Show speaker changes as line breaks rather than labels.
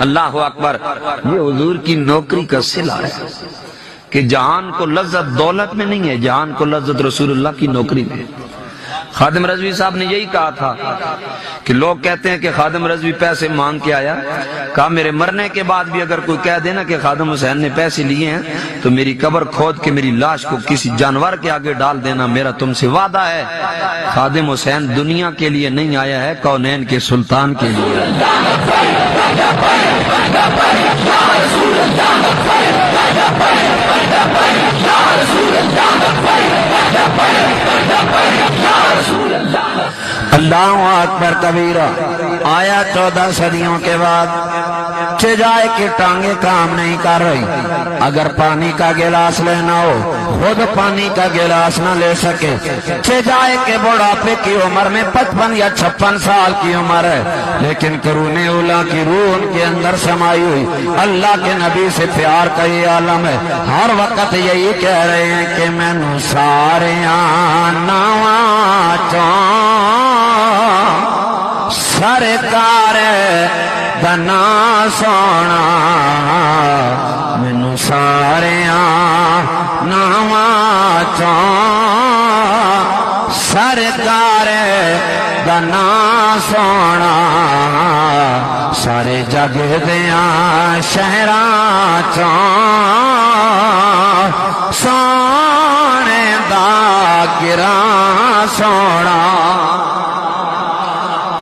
اللہ اکبر، یہ حضور کی نوکری کا صلہ ہے کہ جہان کو لذت دولت میں نہیں ہے، جہان کو لذت رسول اللہ کی نوکری میں ہے۔ خادم رضوی صاحب نے یہی کہا تھا کہ لوگ کہتے ہیں کہ خادم رضوی پیسے مانگ کے آیا، کہا میرے مرنے کے بعد بھی اگر کوئی کہہ دینا کہ خادم حسین نے پیسے لیے ہیں تو میری قبر کھود کے میری لاش کو کسی جانور کے آگے ڈال دینا، میرا تم سے وعدہ ہے۔ خادم حسین دنیا کے لیے نہیں آیا ہے، کونین کے سلطان کے لیے۔
اللہ اکبر کبیرہ۔ آیا 14 صدیوں کے بعد، چجائے کی ٹانگیں کام نہیں کر رہی، اگر پانی کا گلاس لینا ہو خود پانی کا گلاس نہ لے سکے، چجائے کے بڑھاپے کی عمر میں 55 یا 56 سال کی عمر ہے، لیکن قرون اولیٰ کی روح ان کے اندر سمائی ہوئی، اللہ کے نبی سے پیار کا یہ عالم ہے، ہر وقت یہی کہہ رہے ہیں کہ میں نو سارے نواں سرکار دنا سونا، مینو سارے نواں سرکار دنا سونا، سارے جگ دیاں شہراں سونے دا گراں سونا۔